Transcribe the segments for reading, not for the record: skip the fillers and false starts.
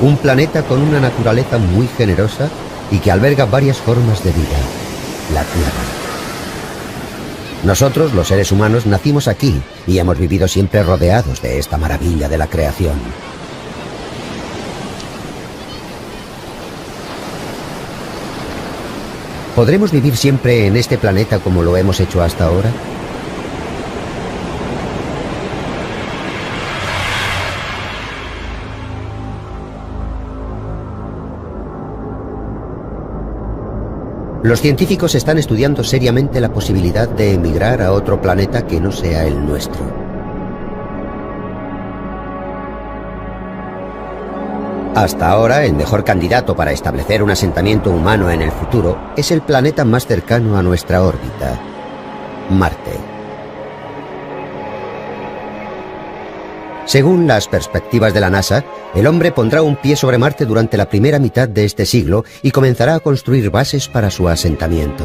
Un planeta con una naturaleza muy generosa y que alberga varias formas de vida. La Tierra. Nosotros, los seres humanos, nacimos aquí y hemos vivido siempre rodeados de esta maravilla de la creación. ¿Podremos vivir siempre en este planeta como lo hemos hecho hasta ahora? Los científicos están estudiando seriamente la posibilidad de emigrar a otro planeta que no sea el nuestro. Hasta ahora, el mejor candidato para establecer un asentamiento humano en el futuro es el planeta más cercano a nuestra órbita, Marte. Según las perspectivas de la NASA, el hombre pondrá un pie sobre Marte durante la primera mitad de este siglo y comenzará a construir bases para su asentamiento.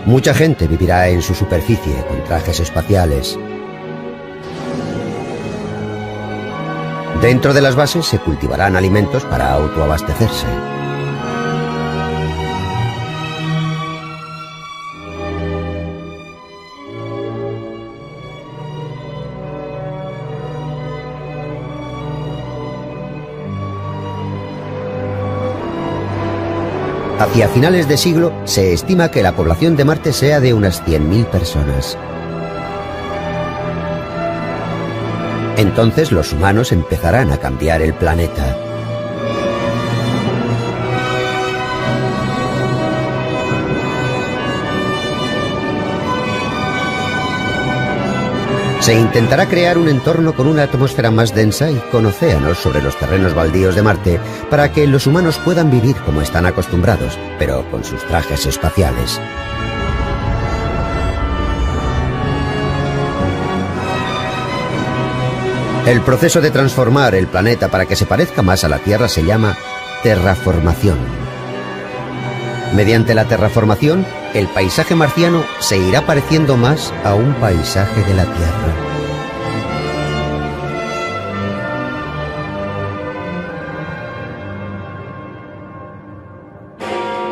Mucha gente vivirá en su superficie con trajes espaciales. Dentro de las bases se cultivarán alimentos para autoabastecerse. Hacia finales de siglo se estima que la población de Marte sea de unas 100.000 personas. Entonces los humanos empezarán a cambiar el planeta. Se intentará crear un entorno con una atmósfera más densa y con océanos sobre los terrenos baldíos de Marte para que los humanos puedan vivir como están acostumbrados, pero con sus trajes espaciales. El proceso de transformar el planeta para que se parezca más a la Tierra se llama terraformación. Mediante la terraformación, el paisaje marciano se irá pareciendo más a un paisaje de la Tierra.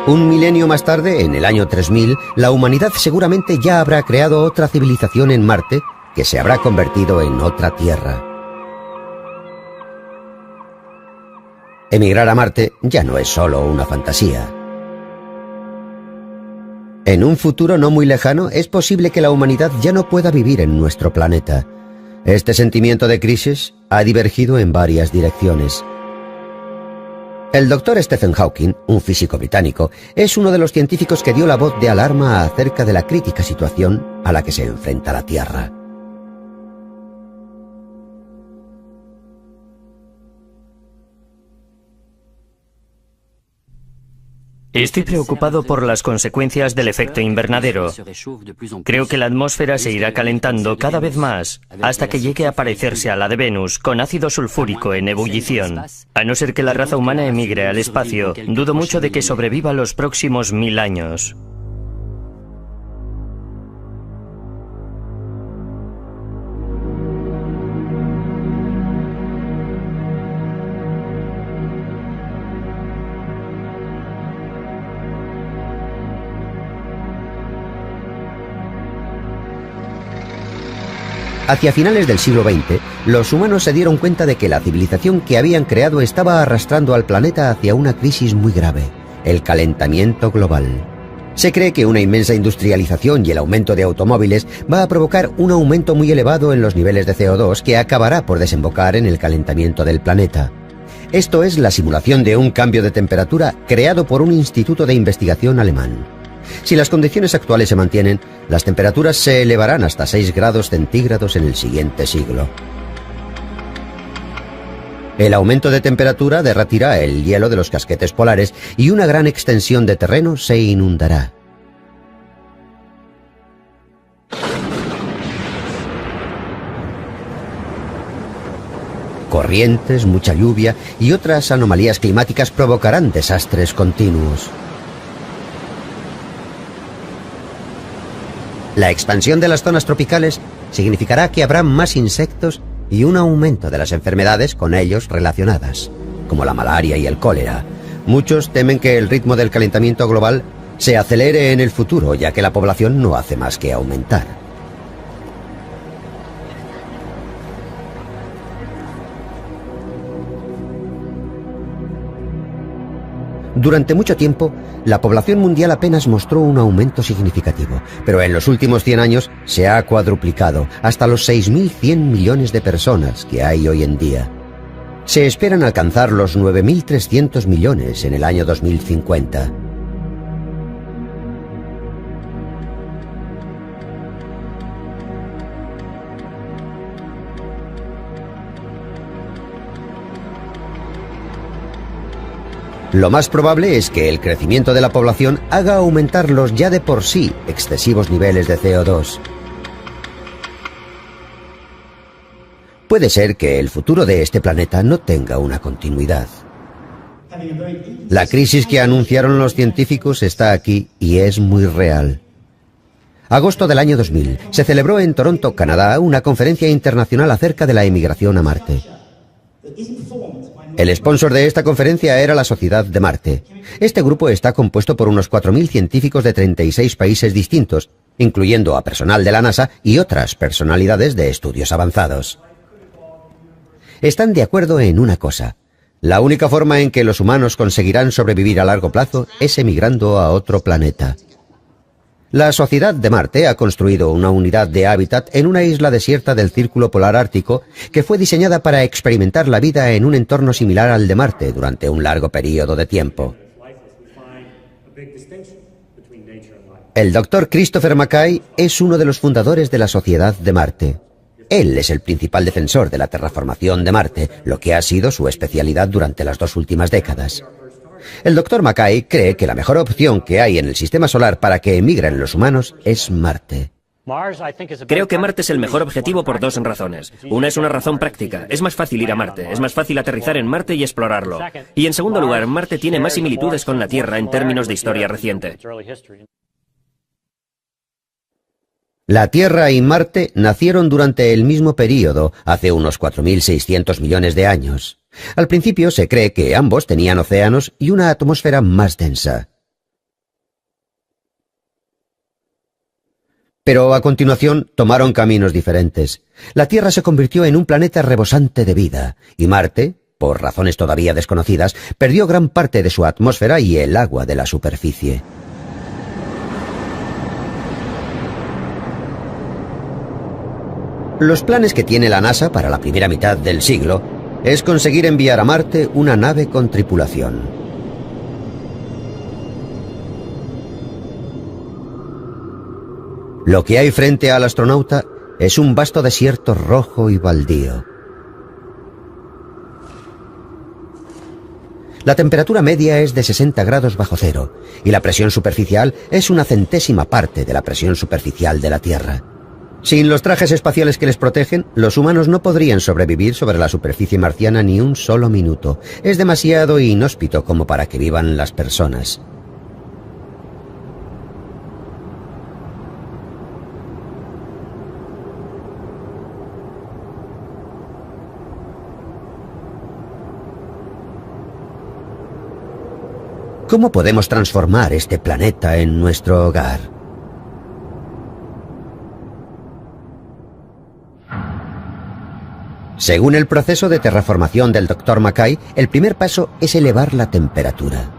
Un milenio más tarde, en el año 3000, la humanidad seguramente ya habrá creado otra civilización en Marte que se habrá convertido en otra Tierra. Emigrar a Marte ya no es solo una fantasía. En un futuro no muy lejano, es posible que la humanidad ya no pueda vivir en nuestro planeta. Este sentimiento de crisis ha divergido en varias direcciones. El doctor Stephen Hawking, un físico británico, es uno de los científicos que dio la voz de alarma acerca de la crítica situación a la que se enfrenta la Tierra. Estoy preocupado por las consecuencias del efecto invernadero. Creo que la atmósfera se irá calentando cada vez más hasta que llegue a parecerse a la de Venus, con ácido sulfúrico en ebullición. A no ser que la raza humana emigre al espacio, dudo mucho de que sobreviva los próximos 1000 años. Hacia finales del siglo XX, los humanos se dieron cuenta de que la civilización que habían creado estaba arrastrando al planeta hacia una crisis muy grave, el calentamiento global. Se cree que una inmensa industrialización y el aumento de automóviles va a provocar un aumento muy elevado en los niveles de CO2 que acabará por desembocar en el calentamiento del planeta. Esto es la simulación de un cambio de temperatura creado por un instituto de investigación alemán. Si las condiciones actuales se mantienen, las temperaturas se elevarán hasta 6 grados centígrados en el siguiente siglo. El aumento de temperatura derretirá el hielo de los casquetes polares y una gran extensión de terreno se inundará. Corrientes, mucha lluvia y otras anomalías climáticas provocarán desastres continuos. La expansión de las zonas tropicales significará que habrá más insectos y un aumento de las enfermedades con ellos relacionadas, como la malaria y el cólera. Muchos temen que el ritmo del calentamiento global se acelere en el futuro, ya que la población no hace más que aumentar. Durante mucho tiempo, la población mundial apenas mostró un aumento significativo, pero en los últimos 100 años se ha cuadruplicado hasta los 6.100 millones de personas que hay hoy en día. Se esperan alcanzar los 9.300 millones en el año 2050. Lo más probable es que el crecimiento de la población haga aumentar los ya de por sí excesivos niveles de CO2. Puede ser que el futuro de este planeta no tenga una continuidad. La crisis que anunciaron los científicos está aquí y es muy real. Agosto del año 2000, se celebró en Toronto, Canadá, una conferencia internacional acerca de la emigración a Marte. El sponsor de esta conferencia era la Sociedad de Marte. Este grupo está compuesto por unos 4.000 científicos de 36 países distintos, incluyendo a personal de la NASA y otras personalidades de estudios avanzados. Están de acuerdo en una cosa: la única forma en que los humanos conseguirán sobrevivir a largo plazo es emigrando a otro planeta. La Sociedad de Marte ha construido una unidad de hábitat en una isla desierta del Círculo Polar Ártico que fue diseñada para experimentar la vida en un entorno similar al de Marte durante un largo periodo de tiempo. El Dr. Christopher McKay es uno de los fundadores de la Sociedad de Marte. Él es el principal defensor de la terraformación de Marte, lo que ha sido su especialidad durante las 2 últimas décadas. El Dr. McKay cree que la mejor opción que hay en el sistema solar para que emigren los humanos es Marte. Creo que Marte es el mejor objetivo por 2 razones. Una es una razón práctica. Es más fácil ir a Marte, es más fácil aterrizar en Marte y explorarlo. Y en segundo lugar, Marte tiene más similitudes con la Tierra en términos de historia reciente. La Tierra y Marte nacieron durante el mismo período, hace unos 4.600 millones de años. Al principio se cree que ambos tenían océanos y una atmósfera más densa. Pero a continuación tomaron caminos diferentes. La Tierra se convirtió en un planeta rebosante de vida, y Marte, por razones todavía desconocidas, perdió gran parte de su atmósfera y el agua de la superficie. Los planes que tiene la NASA para la primera mitad del siglo es conseguir enviar a Marte una nave con tripulación. Lo que hay frente al astronauta es un vasto desierto rojo y baldío. La temperatura media es de 60 grados bajo cero y la presión superficial es una centésima parte de la presión superficial de la Tierra. Sin los trajes espaciales que les protegen, los humanos no podrían sobrevivir sobre la superficie marciana ni un solo minuto. Es demasiado inhóspito como para que vivan las personas. ¿Cómo podemos transformar este planeta en nuestro hogar? Según el proceso de terraformación del Dr. McKay, el primer paso es elevar la temperatura.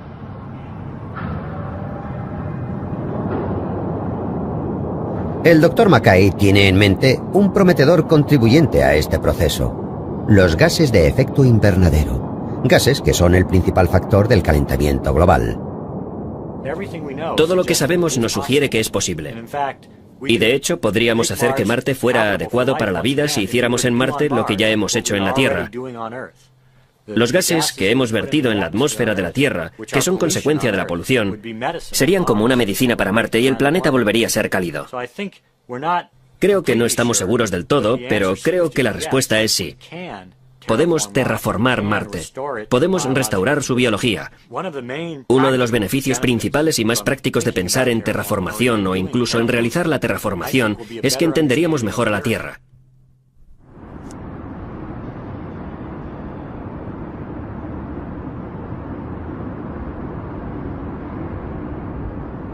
El Dr. McKay tiene en mente un prometedor contribuyente a este proceso: los gases de efecto invernadero, gases que son el principal factor del calentamiento global. Todo lo que sabemos nos sugiere que es posible. Y de hecho, podríamos hacer que Marte fuera adecuado para la vida si hiciéramos en Marte lo que ya hemos hecho en la Tierra. Los gases que hemos vertido en la atmósfera de la Tierra, que son consecuencia de la polución, serían como una medicina para Marte y el planeta volvería a ser cálido. Creo que no estamos seguros del todo, pero creo que la respuesta es sí. Podemos terraformar Marte. Podemos restaurar su biología. Uno de los beneficios principales y más prácticos de pensar en terraformación o incluso en realizar la terraformación es que entenderíamos mejor a la Tierra.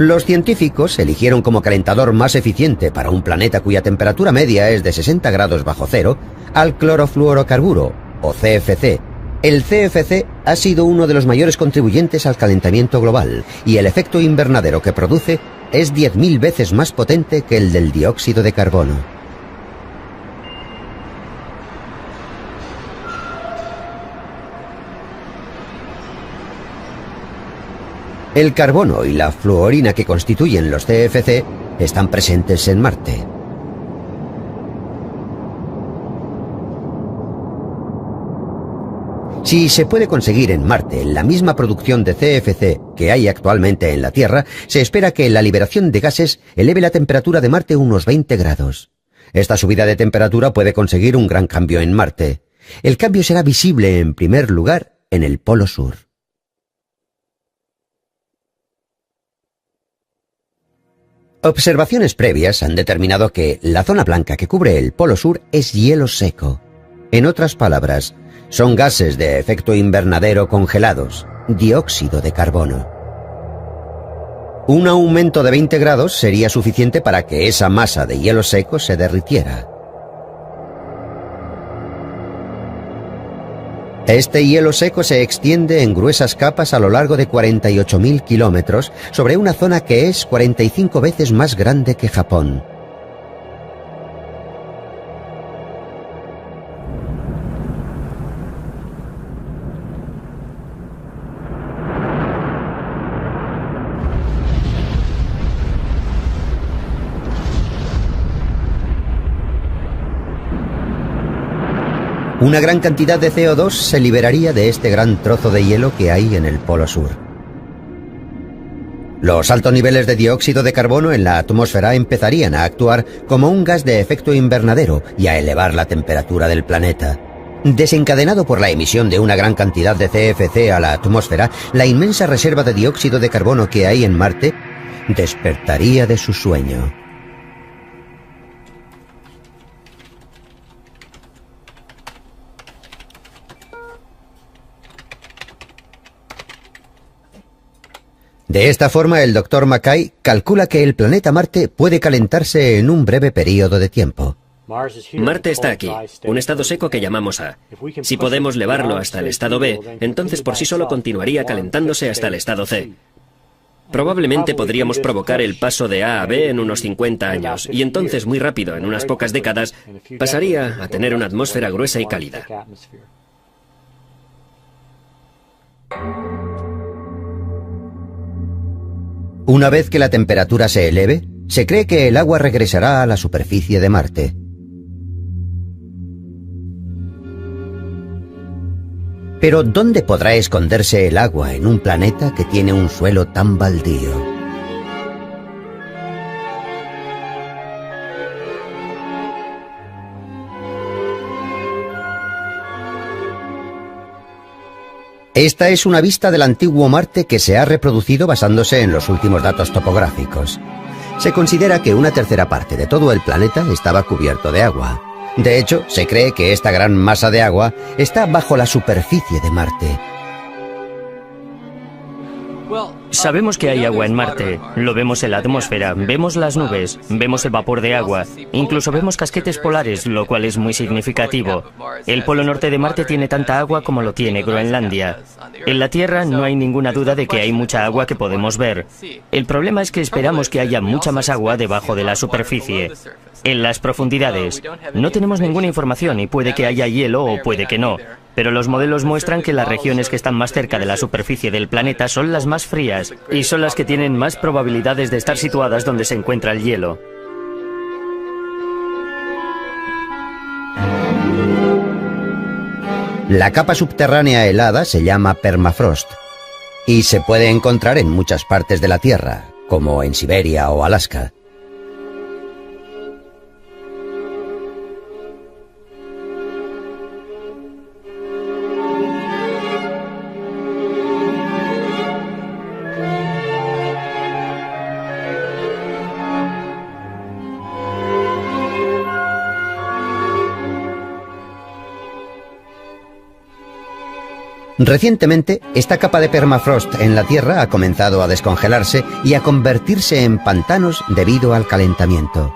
Los científicos eligieron como calentador más eficiente para un planeta cuya temperatura media es de 60 grados bajo cero al clorofluorocarburo, o CFC. El CFC ha sido uno de los mayores contribuyentes al calentamiento global, y el efecto invernadero que produce es 10.000 veces más potente que el del dióxido de carbono. El carbono y la fluorina que constituyen los CFC están presentes en Marte. Si se puede conseguir en Marte la misma producción de CFC que hay actualmente en la Tierra, se espera que la liberación de gases eleve la temperatura de Marte unos 20 grados. Esta subida de temperatura puede conseguir un gran cambio en Marte. El cambio será visible en primer lugar en el Polo Sur. Observaciones previas han determinado que la zona blanca que cubre el Polo Sur es hielo seco. En otras palabras, son gases de efecto invernadero congelados, dióxido de carbono. Un aumento de 20 grados sería suficiente para que esa masa de hielo seco se derritiera. Este hielo seco se extiende en gruesas capas a lo largo de 48.000 kilómetros sobre una zona que es 45 veces más grande que Japón. Una gran cantidad de CO2 se liberaría de este gran trozo de hielo que hay en el Polo Sur. Los altos niveles de dióxido de carbono en la atmósfera empezarían a actuar como un gas de efecto invernadero y a elevar la temperatura del planeta. Desencadenado por la emisión de una gran cantidad de CFC a la atmósfera, la inmensa reserva de dióxido de carbono que hay en Marte despertaría de su sueño. De esta forma, el Dr. Mackay calcula que el planeta Marte puede calentarse en un breve periodo de tiempo. Marte está aquí, un estado seco que llamamos A. Si podemos elevarlo hasta el estado B, entonces por sí solo continuaría calentándose hasta el estado C. Probablemente podríamos provocar el paso de A a B en unos 50 años, y entonces muy rápido, en unas pocas décadas, pasaría a tener una atmósfera gruesa y cálida. Una vez que la temperatura se eleve, se cree que el agua regresará a la superficie de Marte. Pero ¿dónde podrá esconderse el agua en un planeta que tiene un suelo tan baldío? Esta es una vista del antiguo Marte que se ha reproducido basándose en los últimos datos topográficos. Se considera que una tercera parte de todo el planeta estaba cubierto de agua. De hecho, se cree que esta gran masa de agua está bajo la superficie de Marte. Sabemos que hay agua en Marte, lo vemos en la atmósfera, vemos las nubes, vemos el vapor de agua, incluso vemos casquetes polares, lo cual es muy significativo. El polo norte de Marte tiene tanta agua como lo tiene Groenlandia. En la Tierra no hay ninguna duda de que hay mucha agua que podemos ver. El problema es que esperamos que haya mucha más agua debajo de la superficie. En las profundidades no tenemos ninguna información y puede que haya hielo o puede que no. Pero los modelos muestran que las regiones que están más cerca de la superficie del planeta son las más frías y son las que tienen más probabilidades de estar situadas donde se encuentra el hielo. La capa subterránea helada se llama permafrost y se puede encontrar en muchas partes de la Tierra, como en Siberia o Alaska. Recientemente, esta capa de permafrost en la Tierra ha comenzado a descongelarse y a convertirse en pantanos debido al calentamiento.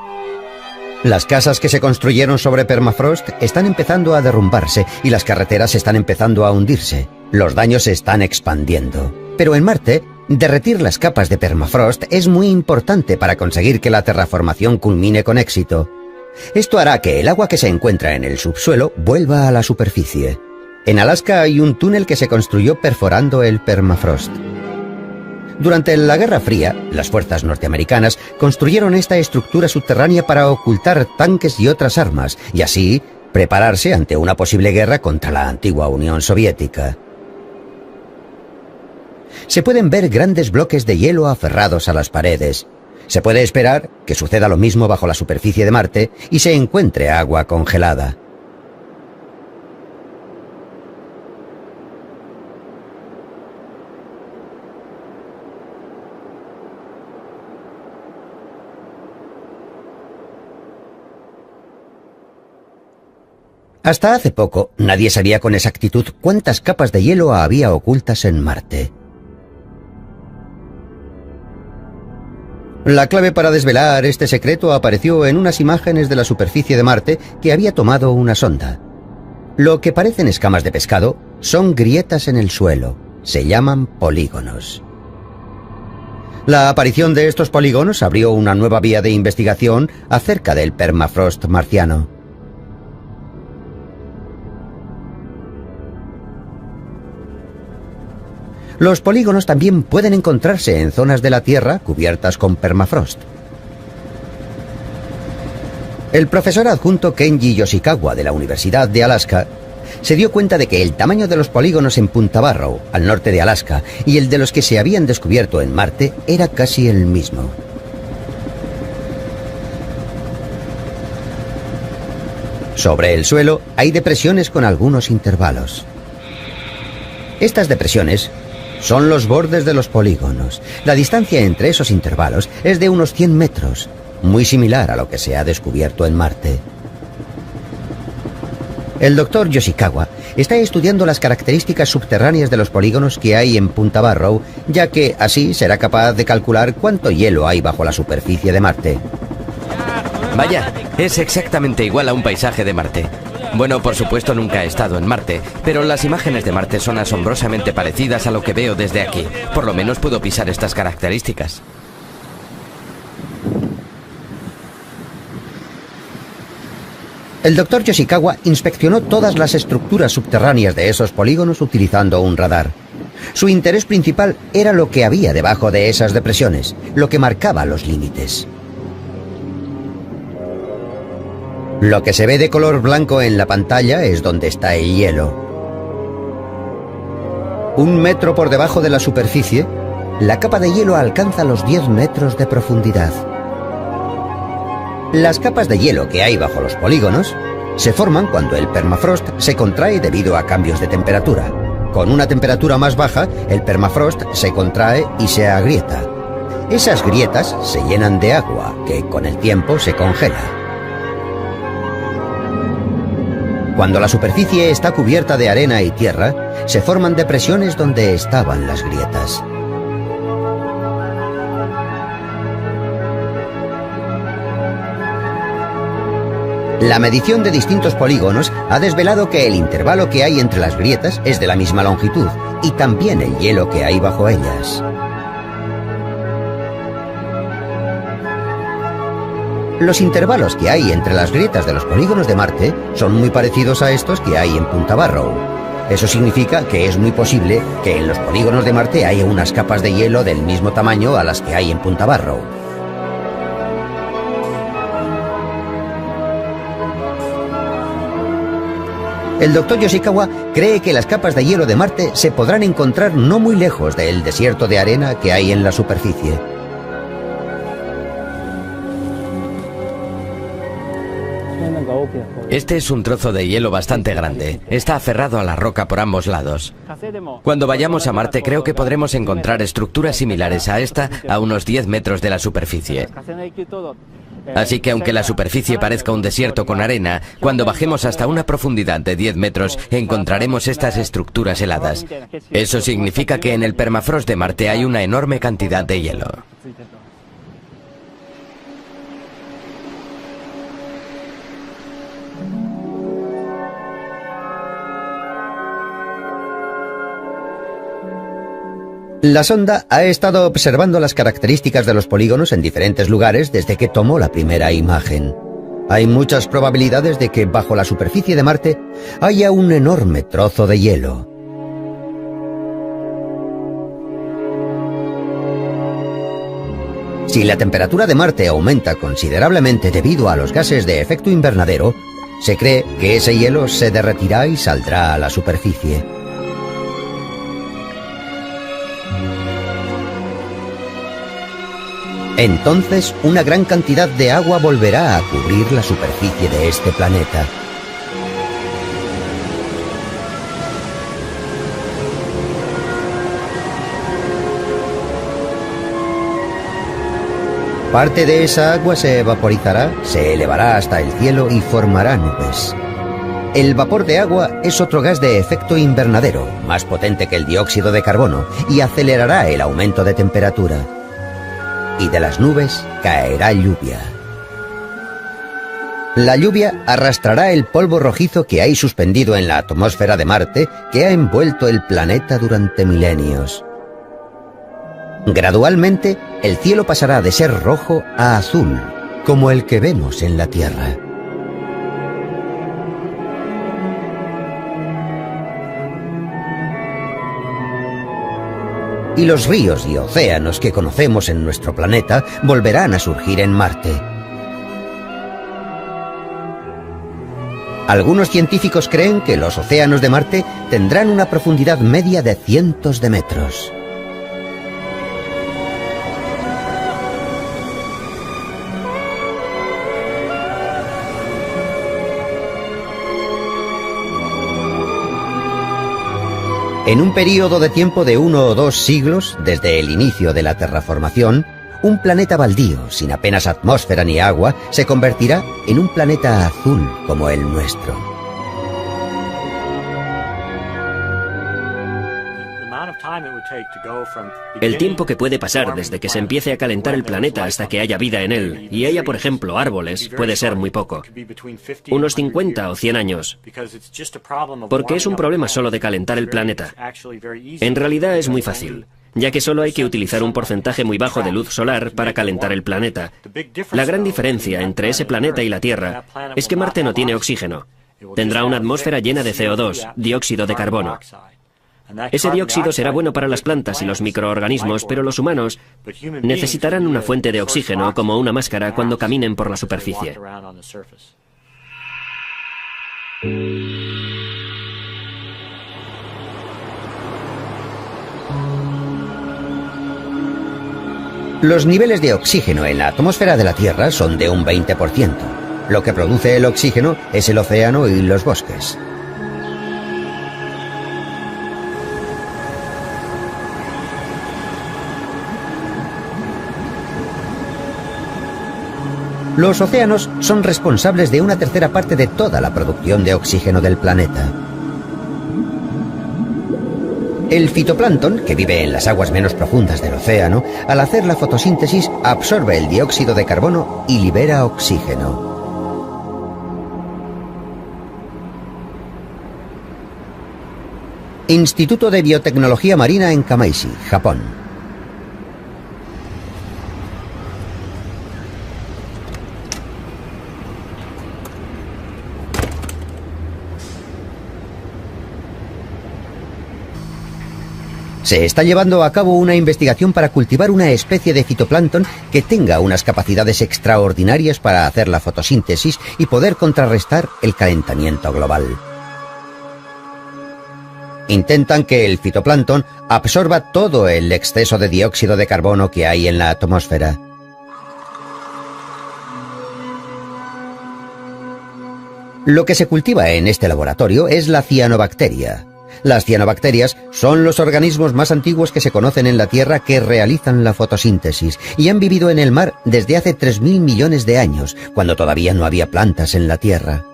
Las casas que se construyeron sobre permafrost están empezando a derrumbarse y las carreteras están empezando a hundirse. Los daños se están expandiendo. Pero en Marte, derretir las capas de permafrost es muy importante para conseguir que la terraformación culmine con éxito. Esto hará que el agua que se encuentra en el subsuelo vuelva a la superficie. En Alaska hay un túnel que se construyó perforando el permafrost. Durante la Guerra Fría, las fuerzas norteamericanas construyeron esta estructura subterránea para ocultar tanques y otras armas, y así prepararse ante una posible guerra contra la antigua Unión Soviética. Se pueden ver grandes bloques de hielo aferrados a las paredes. Se puede esperar que suceda lo mismo bajo la superficie de Marte y se encuentre agua congelada. Hasta hace poco, nadie sabía con exactitud cuántas capas de hielo había ocultas en Marte. La clave para desvelar este secreto apareció en unas imágenes de la superficie de Marte que había tomado una sonda. Lo que parecen escamas de pescado son grietas en el suelo. Se llaman polígonos. La aparición de estos polígonos abrió una nueva vía de investigación acerca del permafrost marciano. Los polígonos también pueden encontrarse en zonas de la Tierra cubiertas con permafrost. El profesor adjunto Kenji Yoshikawa de la Universidad de Alaska se dio cuenta de que el tamaño de los polígonos en Punta Barrow, al norte de Alaska, y el de los que se habían descubierto en Marte era casi el mismo. Sobre el suelo hay depresiones con algunos intervalos. Estas depresiones son los bordes de los polígonos. La distancia entre esos intervalos es de unos 100 metros, muy similar a lo que se ha descubierto en Marte. El doctor Yoshikawa está estudiando las características subterráneas de los polígonos que hay en Punta Barrow, ya que así será capaz de calcular cuánto hielo hay bajo la superficie de Marte. Vaya, es exactamente igual a un paisaje de Marte. Bueno, por supuesto nunca he estado en Marte, pero las imágenes de Marte son asombrosamente parecidas a lo que veo desde aquí. Por lo menos puedo pisar estas características. El doctor Yoshikawa inspeccionó todas las estructuras subterráneas de esos polígonos utilizando un radar. Su interés principal era lo que había debajo de esas depresiones, lo que marcaba los límites. Lo que se ve de color blanco en la pantalla es donde está el hielo. 1 metro por debajo de la superficie, la capa de hielo alcanza los 10 metros de profundidad. Las capas de hielo que hay bajo los polígonos se forman cuando el permafrost se contrae debido a cambios de temperatura. Con una temperatura más baja, el permafrost se contrae y se agrieta. Esas grietas se llenan de agua, que con el tiempo se congela. Cuando la superficie está cubierta de arena y tierra, se forman depresiones donde estaban las grietas. La medición de distintos polígonos ha desvelado que el intervalo que hay entre las grietas es de la misma longitud, y también el hielo que hay bajo ellas. Los intervalos que hay entre las grietas de los polígonos de Marte son muy parecidos a estos que hay en Punta Barrow. Eso significa que es muy posible que en los polígonos de Marte haya unas capas de hielo del mismo tamaño a las que hay en Punta Barrow. El doctor Yoshikawa cree que las capas de hielo de Marte se podrán encontrar no muy lejos del desierto de arena que hay en la superficie. Este es un trozo de hielo bastante grande. Está aferrado a la roca por ambos lados. Cuando vayamos a Marte creo que podremos encontrar estructuras similares a esta a unos 10 metros de la superficie. Así que aunque la superficie parezca un desierto con arena, cuando bajemos hasta una profundidad de 10 metros encontraremos estas estructuras heladas. Eso significa que en el permafrost de Marte hay una enorme cantidad de hielo. La sonda ha estado observando las características de los polígonos en diferentes lugares desde que tomó la primera imagen. Hay muchas probabilidades de que bajo la superficie de Marte haya un enorme trozo de hielo. Si la temperatura de Marte aumenta considerablemente debido a los gases de efecto invernadero, se cree que ese hielo se derretirá y saldrá a la superficie. Entonces, una gran cantidad de agua volverá a cubrir la superficie de este planeta. Parte de esa agua se vaporizará, se elevará hasta el cielo y formará nubes. El vapor de agua es otro gas de efecto invernadero, más potente que el dióxido de carbono, y acelerará el aumento de temperatura. Y de las nubes caerá lluvia. La lluvia arrastrará el polvo rojizo que hay suspendido en la atmósfera de Marte, que ha envuelto el planeta durante milenios. Gradualmente, el cielo pasará de ser rojo a azul, como el que vemos en la Tierra. Y los ríos y océanos que conocemos en nuestro planeta volverán a surgir en Marte. Algunos científicos creen que los océanos de Marte tendrán una profundidad media de cientos de metros. En un período de tiempo de 1 o 2 siglos, desde el inicio de la terraformación, un planeta baldío, sin apenas atmósfera ni agua, se convertirá en un planeta azul como el nuestro. El tiempo que puede pasar desde que se empiece a calentar el planeta hasta que haya vida en él, y haya, por ejemplo, árboles, puede ser muy poco. Unos 50 o 100 años. Porque es un problema solo de calentar el planeta. En realidad es muy fácil, ya que solo hay que utilizar un porcentaje muy bajo de luz solar para calentar el planeta. La gran diferencia entre ese planeta y la Tierra es que Marte no tiene oxígeno. Tendrá una atmósfera llena de CO2, dióxido de carbono. Ese dióxido será bueno para las plantas y los microorganismos, pero los humanos necesitarán una fuente de oxígeno como una máscara cuando caminen por la superficie. Los niveles de oxígeno en la atmósfera de la Tierra son de un 20%. Lo que produce el oxígeno es el océano y los bosques. Los océanos son responsables de una tercera parte de toda la producción de oxígeno del planeta. El fitoplancton, que vive en las aguas menos profundas del océano, al hacer la fotosíntesis absorbe el dióxido de carbono y libera oxígeno. Instituto de Biotecnología Marina en Kamaishi, Japón. Se está llevando a cabo una investigación para cultivar una especie de fitoplancton que tenga unas capacidades extraordinarias para hacer la fotosíntesis y poder contrarrestar el calentamiento global. Intentan que el fitoplancton absorba todo el exceso de dióxido de carbono que hay en la atmósfera. Lo que se cultiva en este laboratorio es la cianobacteria. Las cianobacterias son los organismos más antiguos que se conocen en la Tierra que realizan la fotosíntesis y han vivido en el mar desde hace 3.000 millones de años, cuando todavía no había plantas en la Tierra.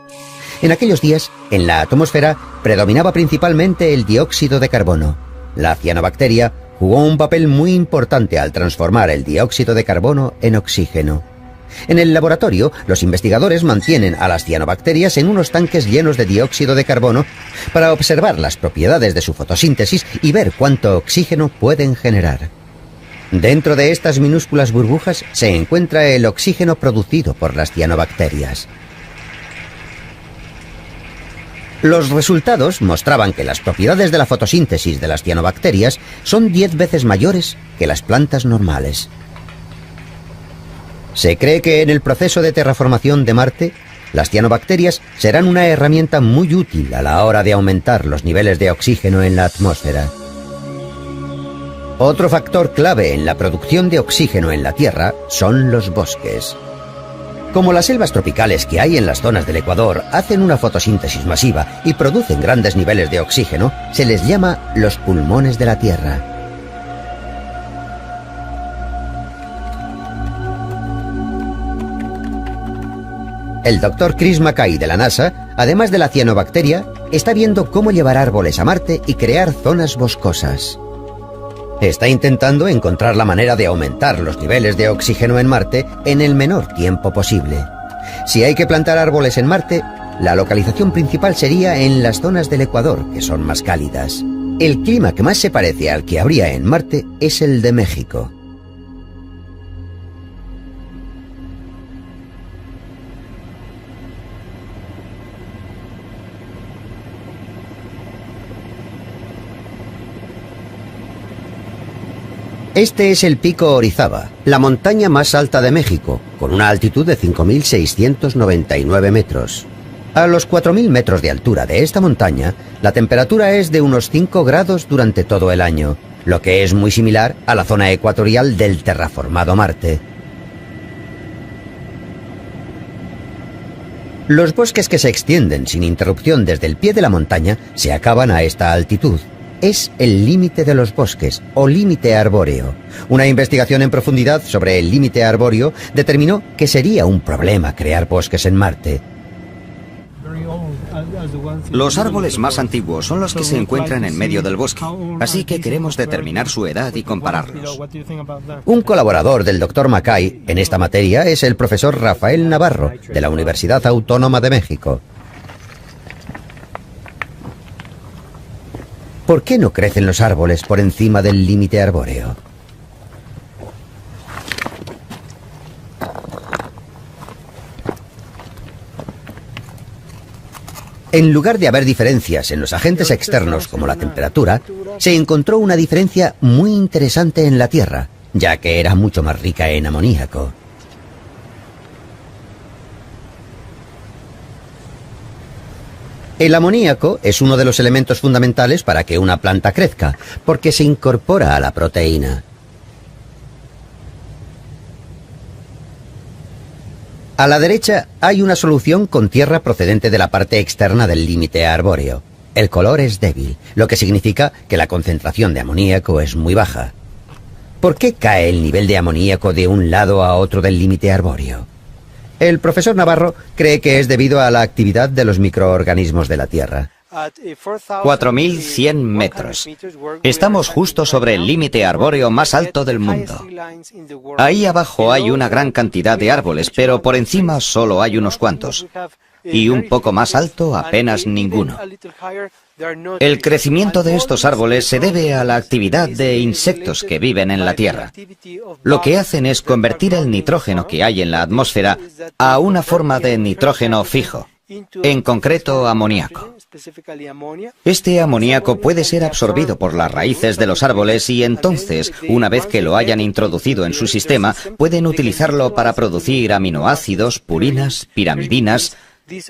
En aquellos días, en la atmósfera, predominaba principalmente el dióxido de carbono. La cianobacteria jugó un papel muy importante al transformar el dióxido de carbono en oxígeno. En el laboratorio, los investigadores mantienen a las cianobacterias en unos tanques llenos de dióxido de carbono para observar las propiedades de su fotosíntesis y ver cuánto oxígeno pueden generar. Dentro de estas minúsculas burbujas se encuentra el oxígeno producido por las cianobacterias. Los resultados mostraban que las propiedades de la fotosíntesis de las cianobacterias son 10 veces mayores que las plantas normales. Se cree que en el proceso de terraformación de Marte, las cianobacterias serán una herramienta muy útil a la hora de aumentar los niveles de oxígeno en la atmósfera. Otro factor clave en la producción de oxígeno en la Tierra son los bosques. Como las selvas tropicales que hay en las zonas del Ecuador hacen una fotosíntesis masiva y producen grandes niveles de oxígeno, se les llama los pulmones de la Tierra. El Dr. Chris Mackay de la NASA, además de la cianobacteria, está viendo cómo llevar árboles a Marte y crear zonas boscosas. Está intentando encontrar la manera de aumentar los niveles de oxígeno en Marte en el menor tiempo posible. Si hay que plantar árboles en Marte, la localización principal sería en las zonas del Ecuador, que son más cálidas. El clima que más se parece al que habría en Marte es el de México. Este es el Pico Orizaba, la montaña más alta de México, con una altitud de 5.699 metros. A los 4.000 metros de altura de esta montaña, la temperatura es de unos 5 grados durante todo el año, lo que es muy similar a la zona ecuatorial del terraformado Marte. Los bosques que se extienden sin interrupción desde el pie de la montaña se acaban a esta altitud. Es el límite de los bosques, o límite arbóreo. Una investigación en profundidad sobre el límite arbóreo determinó que sería un problema crear bosques en Marte. Los árboles más antiguos son los que se encuentran en medio del bosque, así que queremos determinar su edad y compararlos. Un colaborador del Dr. Mackay en esta materia es el profesor Rafael Navarro, de la Universidad Autónoma de México. ¿Por qué no crecen los árboles por encima del límite arbóreo? En lugar de haber diferencias en los agentes externos como la temperatura, se encontró una diferencia muy interesante en la Tierra, ya que era mucho más rica en amoníaco. El amoníaco es uno de los elementos fundamentales para que una planta crezca, porque se incorpora a la proteína. A la derecha hay una solución con tierra procedente de la parte externa del límite arbóreo. El color es débil, lo que significa que la concentración de amoníaco es muy baja. ¿Por qué cae el nivel de amoníaco de un lado a otro del límite arbóreo? El profesor Navarro cree que es debido a la actividad de los microorganismos de la Tierra. 4.100 metros. Estamos justo sobre el límite arbóreo más alto del mundo. Ahí abajo hay una gran cantidad de árboles, pero por encima solo hay unos cuantos. Y un poco más alto, apenas ninguno. El crecimiento de estos árboles se debe a la actividad de insectos que viven en la Tierra. Lo que hacen es convertir el nitrógeno que hay en la atmósfera a una forma de nitrógeno fijo, en concreto amoníaco. Este amoníaco puede ser absorbido por las raíces de los árboles y entonces, una vez que lo hayan introducido en su sistema, pueden utilizarlo para producir aminoácidos, purinas, pirimidinas,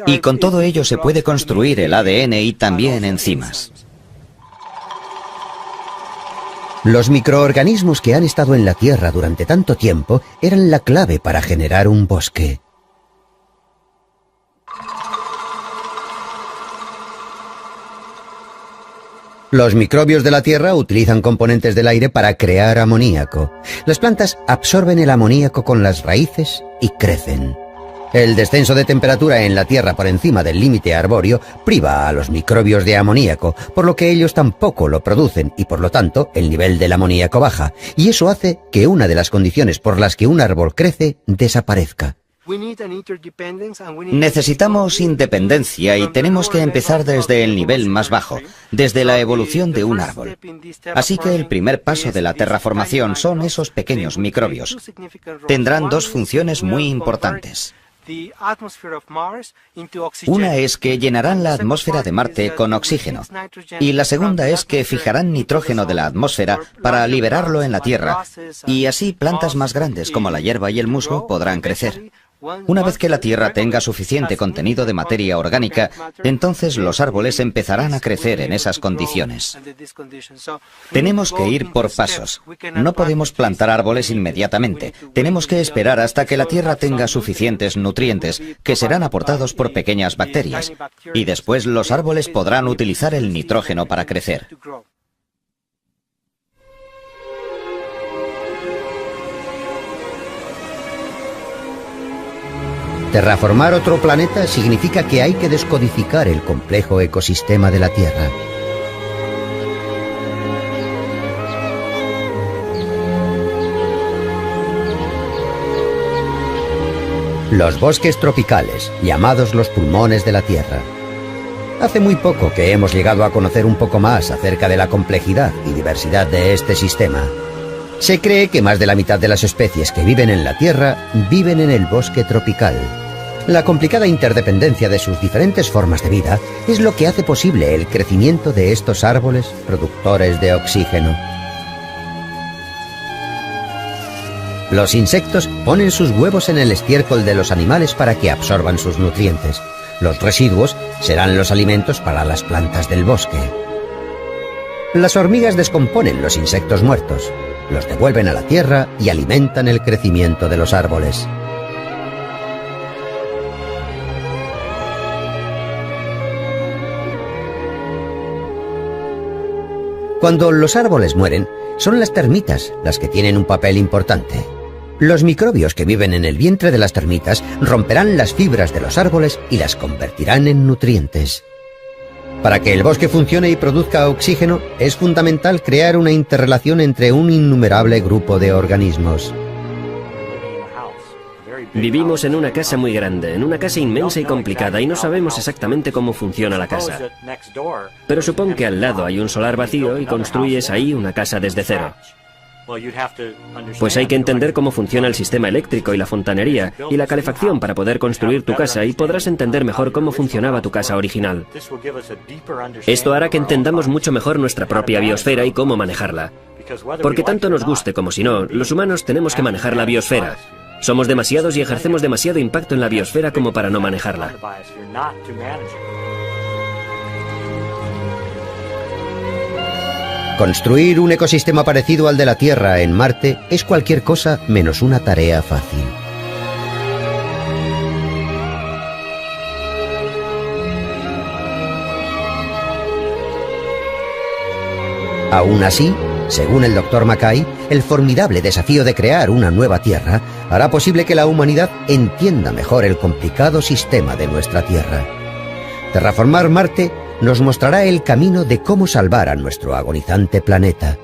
y con todo ello se puede construir el ADN y también enzimas. Los microorganismos que han estado en la Tierra durante tanto tiempo eran la clave para generar un bosque. Los microbios de la Tierra utilizan componentes del aire para crear amoníaco. Las plantas absorben el amoníaco con las raíces y crecen. El descenso de temperatura en la Tierra por encima del límite arbóreo priva a los microbios de amoníaco, por lo que ellos tampoco lo producen y por lo tanto el nivel del amoníaco baja, y eso hace que una de las condiciones por las que un árbol crece desaparezca. Necesitamos independencia y tenemos que empezar desde el nivel más bajo, desde la evolución de un árbol. Así que el primer paso de la terraformación son esos pequeños microbios. Tendrán dos funciones muy importantes. Una es que llenarán la atmósfera de Marte con oxígeno, y la segunda es que fijarán nitrógeno de la atmósfera para liberarlo en la Tierra, y así plantas más grandes como la hierba y el musgo podrán crecer. Una vez que la Tierra tenga suficiente contenido de materia orgánica, entonces los árboles empezarán a crecer en esas condiciones. Tenemos que ir por pasos. No podemos plantar árboles inmediatamente. Tenemos que esperar hasta que la Tierra tenga suficientes nutrientes, que serán aportados por pequeñas bacterias, y después los árboles podrán utilizar el nitrógeno para crecer. Terraformar otro planeta significa que hay que descodificar el complejo ecosistema de la Tierra. Los bosques tropicales, llamados los pulmones de la Tierra. Hace muy poco que hemos llegado a conocer un poco más acerca de la complejidad y diversidad de este sistema. Se cree que más de la mitad de las especies que viven en la Tierra viven en el bosque tropical. La complicada interdependencia de sus diferentes formas de vida es lo que hace posible el crecimiento de estos árboles productores de oxígeno. Los insectos ponen sus huevos en el estiércol de los animales para que absorban sus nutrientes. Los residuos serán los alimentos para las plantas del bosque. Las hormigas descomponen los insectos muertos, los devuelven a la tierra y alimentan el crecimiento de los árboles. Cuando los árboles mueren, son las termitas las que tienen un papel importante. Los microbios que viven en el vientre de las termitas romperán las fibras de los árboles y las convertirán en nutrientes. Para que el bosque funcione y produzca oxígeno, es fundamental crear una interrelación entre un innumerable grupo de organismos. Vivimos en una casa muy grande, en una casa inmensa y complicada, y no sabemos exactamente cómo funciona la casa. Pero supón que al lado hay un solar vacío y construyes ahí una casa desde cero. Pues hay que entender cómo funciona el sistema eléctrico y la fontanería y la calefacción para poder construir tu casa, y podrás entender mejor cómo funcionaba tu casa original. Esto hará que entendamos mucho mejor nuestra propia biosfera y cómo manejarla. Porque tanto nos guste como si no, los humanos tenemos que manejar la biosfera. Somos demasiados y ejercemos demasiado impacto en la biosfera como para no manejarla. Construir un ecosistema parecido al de la Tierra en Marte es cualquier cosa menos una tarea fácil. Aún así, según el Dr. Mackay, el formidable desafío de crear una nueva Tierra hará posible que la humanidad entienda mejor el complicado sistema de nuestra Tierra. Terraformar Marte nos mostrará el camino de cómo salvar a nuestro agonizante planeta.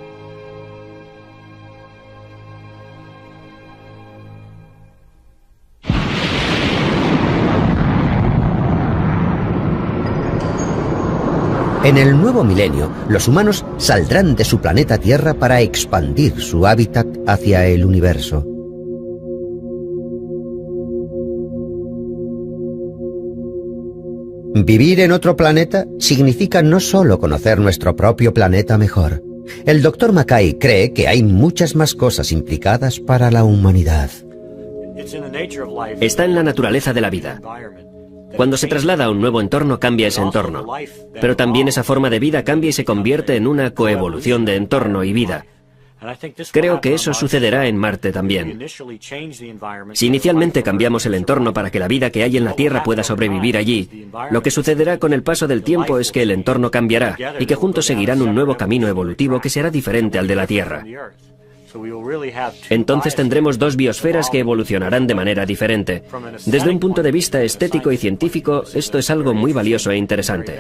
En el nuevo milenio, los humanos saldrán de su planeta Tierra para expandir su hábitat hacia el universo. Vivir en otro planeta significa no solo conocer nuestro propio planeta mejor. El Dr. Mackay cree que hay muchas más cosas implicadas para la humanidad. Está en la naturaleza de la vida. Cuando se traslada a un nuevo entorno, cambia ese entorno. Pero también esa forma de vida cambia y se convierte en una coevolución de entorno y vida. Creo que eso sucederá en Marte también. Si inicialmente cambiamos el entorno para que la vida que hay en la Tierra pueda sobrevivir allí, lo que sucederá con el paso del tiempo es que el entorno cambiará y que juntos seguirán un nuevo camino evolutivo que será diferente al de la Tierra. Entonces tendremos dos biosferas que evolucionarán de manera diferente. Desde un punto de vista estético y científico, esto es algo muy valioso e interesante.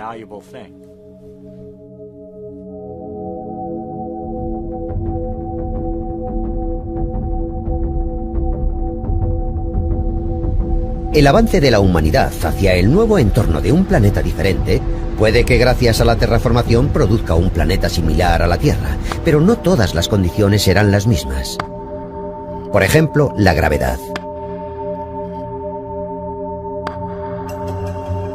El avance de la humanidad hacia el nuevo entorno de un planeta diferente puede que gracias a la terraformación produzca un planeta similar a la Tierra, pero no todas las condiciones serán las mismas. Por ejemplo, la gravedad.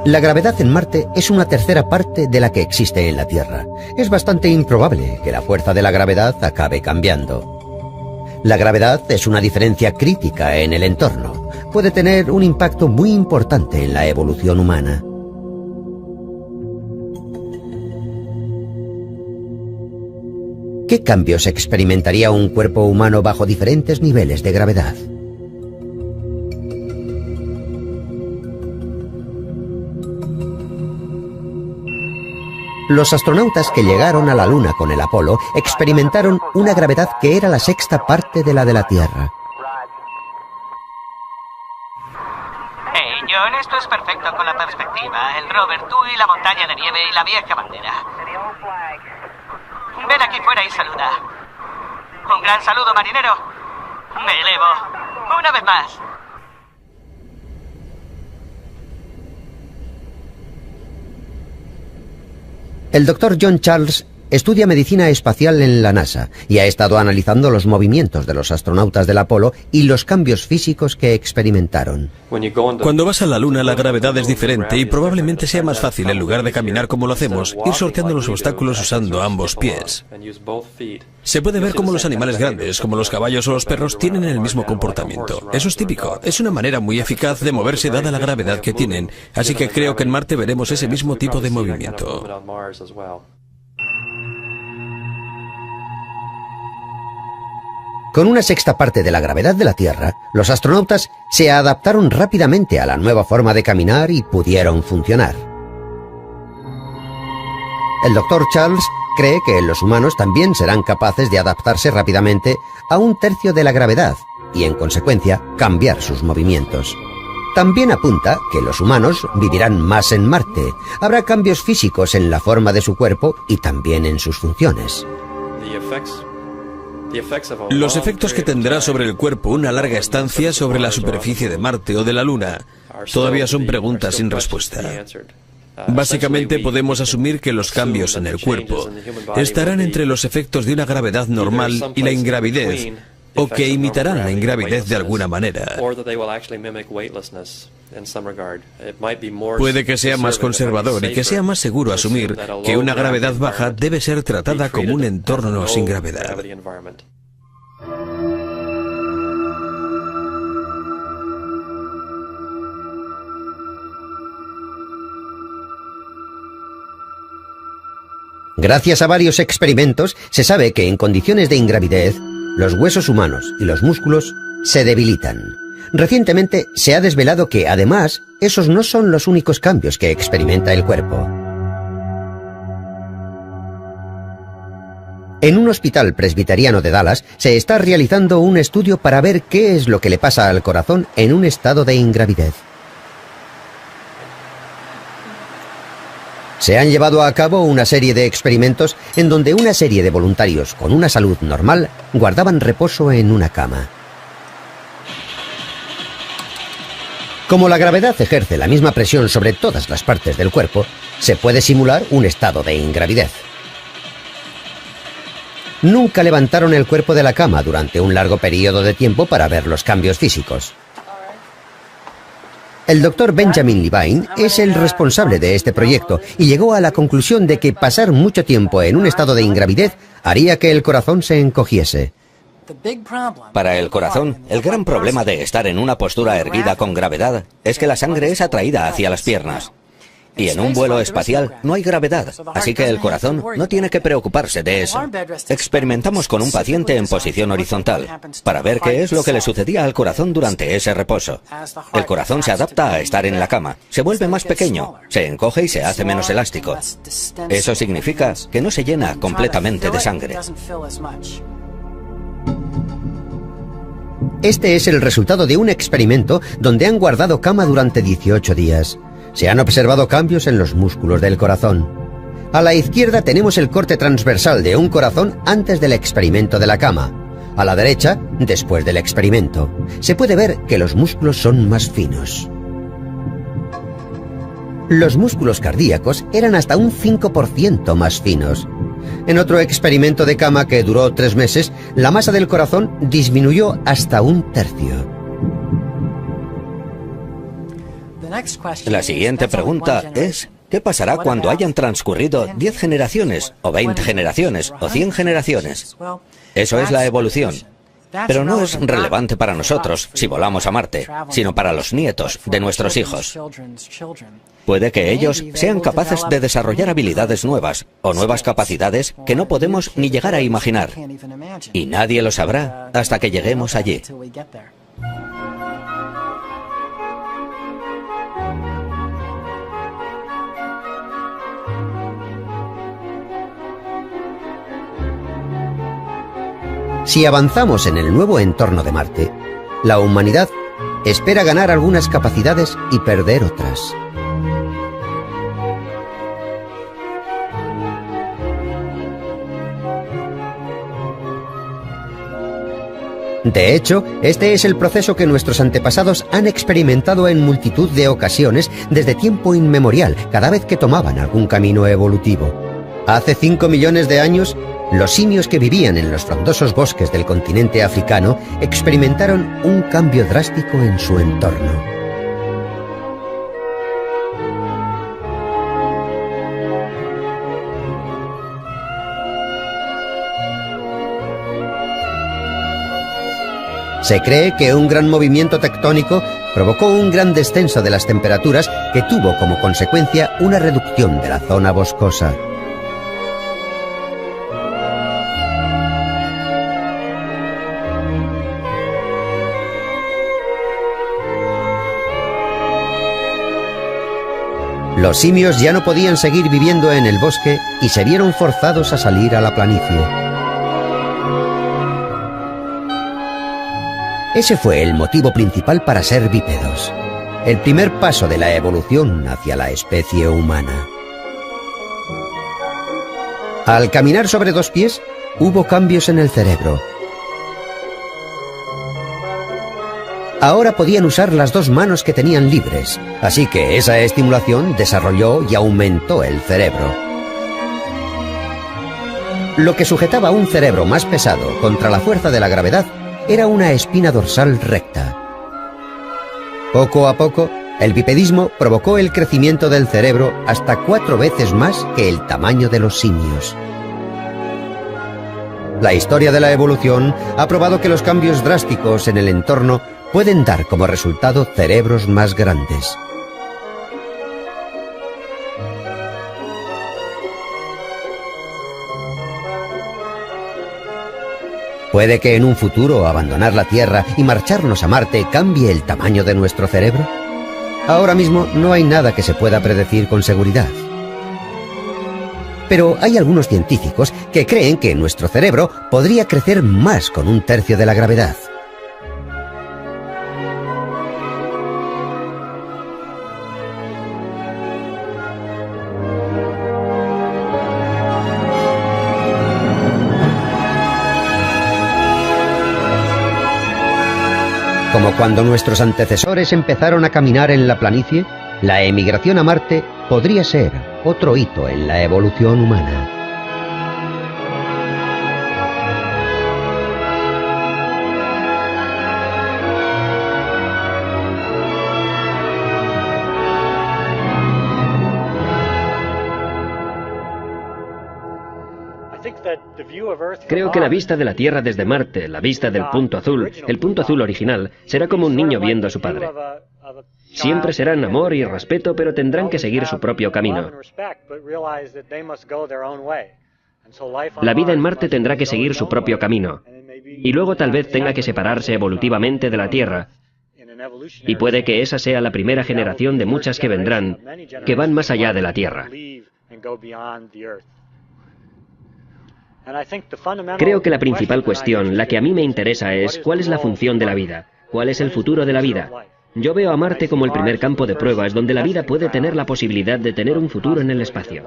La gravedad en Marte es una tercera parte de la que existe en la Tierra. Es bastante improbable que la fuerza de la gravedad acabe cambiando. La gravedad es una diferencia crítica en el entorno. Puede tener un impacto muy importante en la evolución humana. ¿Qué cambios experimentaría un cuerpo humano bajo diferentes niveles de gravedad? Los astronautas que llegaron a la Luna con el Apolo experimentaron una gravedad que era la sexta parte de la de la Tierra. John, esto es perfecto con la perspectiva. El rover, tú y la montaña de nieve y la vieja bandera. Ven aquí fuera y saluda. Un gran saludo, marinero. Me elevo. Una vez más. El Dr. John Charles estudia medicina espacial en la NASA y ha estado analizando los movimientos de los astronautas del Apolo y los cambios físicos que experimentaron. Cuando vas a la Luna, la gravedad es diferente y probablemente sea más fácil, en lugar de caminar como lo hacemos, ir sorteando los obstáculos usando ambos pies. Se puede ver cómo los animales grandes, como los caballos o los perros, tienen el mismo comportamiento. Eso es típico. Es una manera muy eficaz de moverse dada la gravedad que tienen, así que creo que en Marte veremos ese mismo tipo de movimiento. Con una sexta parte de la gravedad de la Tierra, los astronautas se adaptaron rápidamente a la nueva forma de caminar y pudieron funcionar. El Dr. Charles cree que los humanos también serán capaces de adaptarse rápidamente a un tercio de la gravedad y, en consecuencia, cambiar sus movimientos. También apunta que los humanos vivirán más en Marte. Habrá cambios físicos en la forma de su cuerpo y también en sus funciones. Los efectos que tendrá sobre el cuerpo una larga estancia sobre la superficie de Marte o de la Luna todavía son preguntas sin respuesta. Básicamente podemos asumir que los cambios en el cuerpo estarán entre los efectos de una gravedad normal y la ingravidez, o que imitarán la ingravidez de alguna manera. Puede que sea más conservador y que sea más seguro asumir que una gravedad baja debe ser tratada como un entorno sin gravedad. Gracias a varios experimentos, se sabe que en condiciones de ingravidez, los huesos humanos y los músculos se debilitan. Recientemente se ha desvelado que, además, esos no son los únicos cambios que experimenta el cuerpo. En un hospital presbiteriano de Dallas se está realizando un estudio para ver qué es lo que le pasa al corazón en un estado de ingravidez. Se han llevado a cabo una serie de experimentos en donde una serie de voluntarios con una salud normal guardaban reposo en una cama. Como la gravedad ejerce la misma presión sobre todas las partes del cuerpo, se puede simular un estado de ingravidez. Nunca levantaron el cuerpo de la cama durante un largo periodo de tiempo para ver los cambios físicos. El doctor Benjamin Levine es el responsable de este proyecto y llegó a la conclusión de que pasar mucho tiempo en un estado de ingravidez haría que el corazón se encogiese. Para el corazón, el gran problema de estar en una postura erguida con gravedad es que la sangre es atraída hacia las piernas. Y en un vuelo espacial no hay gravedad, así que el corazón no tiene que preocuparse de eso. Experimentamos con un paciente en posición horizontal para ver qué es lo que le sucedía al corazón durante ese reposo. El corazón se adapta a estar en la cama, se vuelve más pequeño, se encoge y se hace menos elástico. Eso significa que no se llena completamente de sangre. Este es el resultado de un experimento donde han guardado cama durante 18 días. Se han observado cambios en los músculos del corazón. A la izquierda tenemos el corte transversal de un corazón antes del experimento de la cama. A la derecha, después del experimento. Se puede ver que los músculos son más finos. Los músculos cardíacos eran hasta un 5% más finos. En otro experimento de cama que duró 3 meses, la masa del corazón disminuyó hasta un tercio. La siguiente pregunta es, ¿qué pasará cuando hayan transcurrido 10 generaciones, o 20 generaciones, o 100 generaciones? Eso es la evolución. Pero no es relevante para nosotros si volamos a Marte, sino para los nietos de nuestros hijos. Puede que ellos sean capaces de desarrollar habilidades nuevas, o nuevas capacidades que no podemos ni llegar a imaginar. Y nadie lo sabrá hasta que lleguemos allí. Si avanzamos en el nuevo entorno de Marte, la humanidad espera ganar algunas capacidades y perder otras. De hecho, este es el proceso que nuestros antepasados han experimentado en multitud de ocasiones desde tiempo inmemorial, cada vez que tomaban algún camino evolutivo. Hace 5 millones de años, los simios que vivían en los frondosos bosques del continente africano experimentaron un cambio drástico en su entorno. Se cree que un gran movimiento tectónico provocó un gran descenso de las temperaturas que tuvo como consecuencia una reducción de la zona boscosa. Los simios ya no podían seguir viviendo en el bosque y se vieron forzados a salir a la planicie. Ese fue el motivo principal para ser bípedos, el primer paso de la evolución hacia la especie humana. Al caminar sobre 2 pies, hubo cambios en el cerebro. Ahora podían usar las 2 manos que tenían libres, así que esa estimulación desarrolló y aumentó el cerebro. Lo que sujetaba un cerebro más pesado contra la fuerza de la gravedad era una espina dorsal recta. Poco a poco, el bipedismo provocó el crecimiento del cerebro hasta 4 veces más que el tamaño de los simios. La historia de la evolución ha probado que los cambios drásticos en el entorno pueden dar como resultado cerebros más grandes. ¿Puede que en un futuro abandonar la Tierra y marcharnos a Marte cambie el tamaño de nuestro cerebro? Ahora mismo no hay nada que se pueda predecir con seguridad. Pero hay algunos científicos que creen que nuestro cerebro podría crecer más con 1/3 de la gravedad. Como cuando nuestros antecesores empezaron a caminar en la planicie, la emigración a Marte podría ser otro hito en la evolución humana. Creo que la vista de la Tierra desde Marte, la vista del punto azul, el punto azul original, será como un niño viendo a su padre. Siempre serán amor y respeto, pero tendrán que seguir su propio camino. La vida en Marte tendrá que seguir su propio camino. Y luego tal vez tenga que separarse evolutivamente de la Tierra. Y puede que esa sea la primera generación de muchas que vendrán, que van más allá de la Tierra. Creo que la principal cuestión, la que a mí me interesa, es ¿cuál es la función de la vida? ¿Cuál es el futuro de la vida? Yo veo a Marte como el primer campo de pruebas donde la vida puede tener la posibilidad de tener un futuro en el espacio.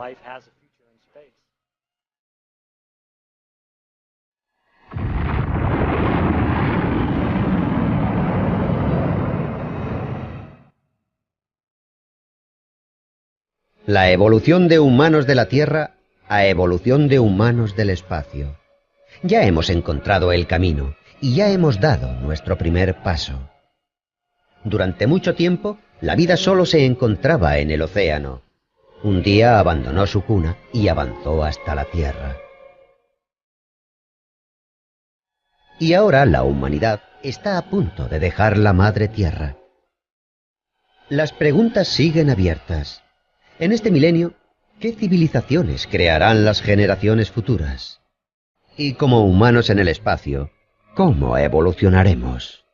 La evolución de humanos de la Tierra a evolución de humanos del espacio. Ya hemos encontrado el camino y ya hemos dado nuestro primer paso. Durante mucho tiempo, la vida solo se encontraba en el océano. Un día abandonó su cuna y avanzó hasta la Tierra. Y ahora la humanidad está a punto de dejar la madre Tierra. Las preguntas siguen abiertas. En este milenio, ¿qué civilizaciones crearán las generaciones futuras? Y como humanos en el espacio, ¿cómo evolucionaremos?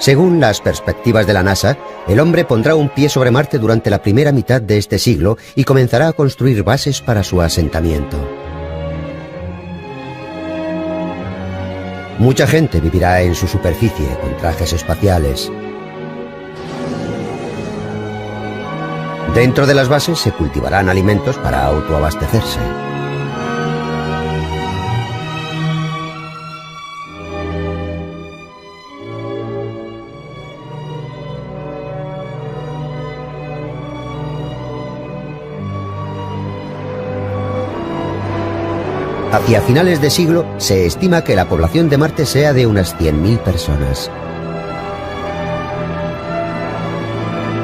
Según las perspectivas de la NASA, el hombre pondrá un pie sobre Marte durante la primera mitad de este siglo y comenzará a construir bases para su asentamiento. Mucha gente vivirá en su superficie con trajes espaciales. Dentro de las bases se cultivarán alimentos para autoabastecerse. Hacia finales de siglo se estima que la población de Marte sea de unas 100.000 personas.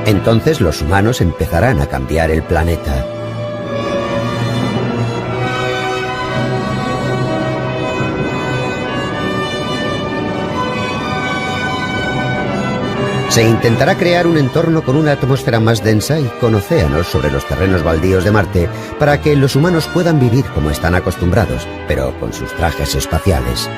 Entonces los humanos empezarán a cambiar el planeta. Se intentará crear un entorno con una atmósfera más densa y con océanos sobre los terrenos baldíos de Marte para que los humanos puedan vivir como están acostumbrados, pero con sus trajes espaciales.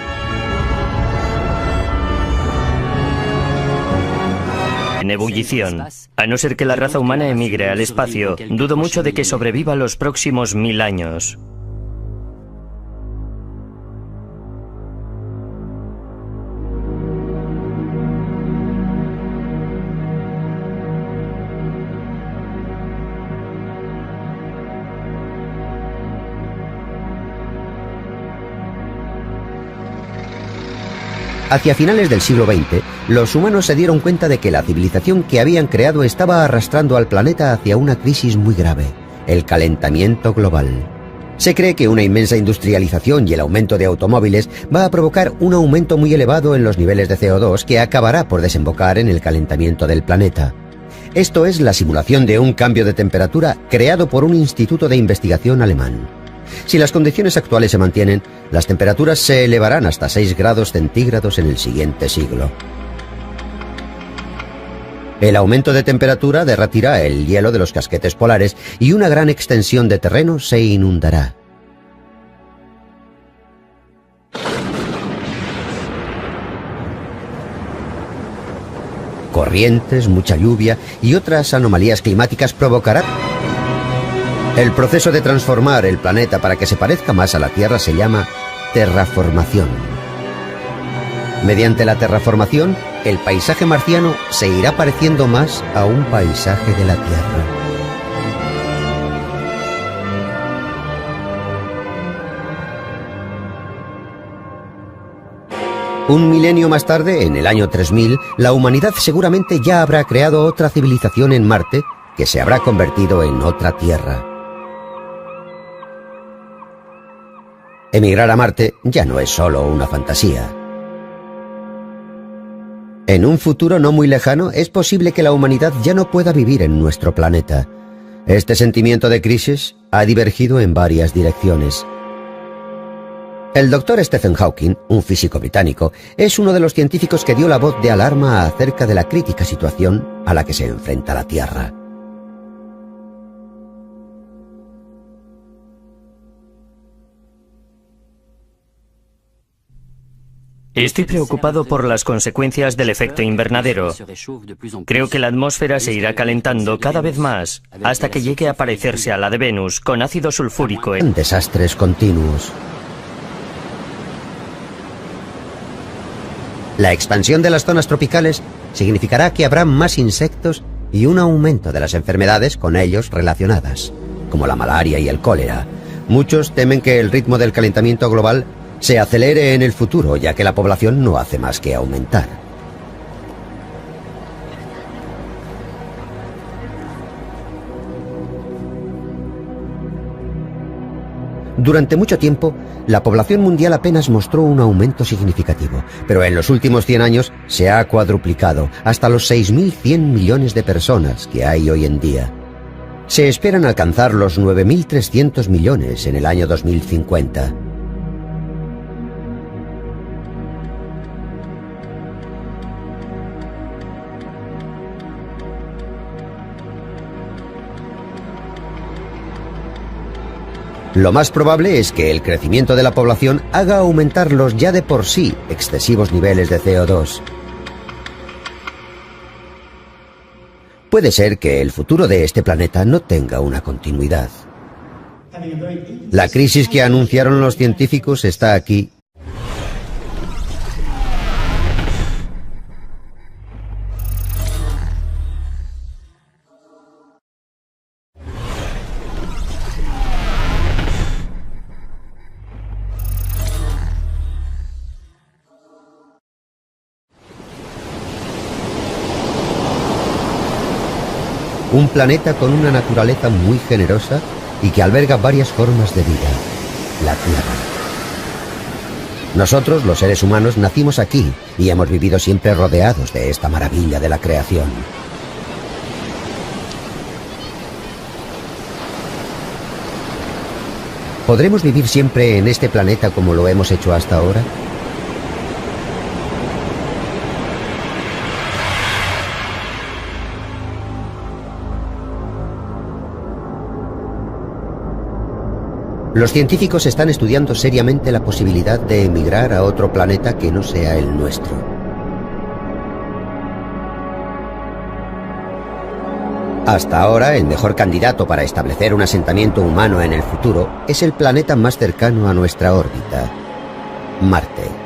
En ebullición. A no ser que la raza humana emigre al espacio, dudo mucho de que sobreviva los próximos 1000 años. Hacia finales del siglo XX, los humanos se dieron cuenta de que la civilización que habían creado estaba arrastrando al planeta hacia una crisis muy grave, el calentamiento global. Se cree que una inmensa industrialización y el aumento de automóviles va a provocar un aumento muy elevado en los niveles de CO2 que acabará por desembocar en el calentamiento del planeta. Esto es la simulación de un cambio de temperatura creado por un instituto de investigación alemán. Si las condiciones actuales se mantienen, las temperaturas se elevarán hasta 6 grados centígrados en el siguiente siglo. El aumento de temperatura derretirá el hielo de los casquetes polares y una gran extensión de terreno se inundará. Corrientes, mucha lluvia y otras anomalías climáticas provocarán. El proceso de transformar el planeta para que se parezca más a la Tierra se llama terraformación. Mediante la terraformación, el paisaje marciano se irá pareciendo más a un paisaje de la Tierra. Un milenio más tarde, en el año 3000, la humanidad seguramente ya habrá creado otra civilización en Marte que se habrá convertido en otra Tierra. Emigrar a Marte ya no es solo una fantasía. En un futuro no muy lejano es posible que la humanidad ya no pueda vivir en nuestro planeta. Este sentimiento de crisis ha divergido en varias direcciones. El doctor Stephen Hawking, un físico británico, es uno de los científicos que dio la voz de alarma acerca de la crítica situación a la que se enfrenta la Tierra. Estoy preocupado por las consecuencias del efecto invernadero. Creo que la atmósfera se irá calentando cada vez más hasta que llegue a parecerse a la de Venus, con ácido sulfúrico. Desastres continuos. La expansión de las zonas tropicales significará que habrá más insectos y un aumento de las enfermedades con ellos relacionadas, como la malaria y el cólera. Muchos temen que el ritmo del calentamiento global se acelere en el futuro, ya que la población no hace más que aumentar. Durante mucho tiempo, la población mundial apenas mostró un aumento significativo, pero en los últimos 100 años se ha cuadruplicado hasta los 6.100 millones de personas que hay hoy en día. Se esperan alcanzar los 9.300 millones en el año 2050. Lo más probable es que el crecimiento de la población haga aumentar los ya de por sí excesivos niveles de CO2. Puede ser que el futuro de este planeta no tenga una continuidad. La crisis que anunciaron los científicos está aquí. Un planeta con una naturaleza muy generosa y que alberga varias formas de vida, la Tierra. Nosotros, los seres humanos, nacimos aquí y hemos vivido siempre rodeados de esta maravilla de la creación. ¿Podremos vivir siempre en este planeta como lo hemos hecho hasta ahora? Los científicos están estudiando seriamente la posibilidad de emigrar a otro planeta que no sea el nuestro. Hasta ahora, el mejor candidato para establecer un asentamiento humano en el futuro es el planeta más cercano a nuestra órbita, Marte.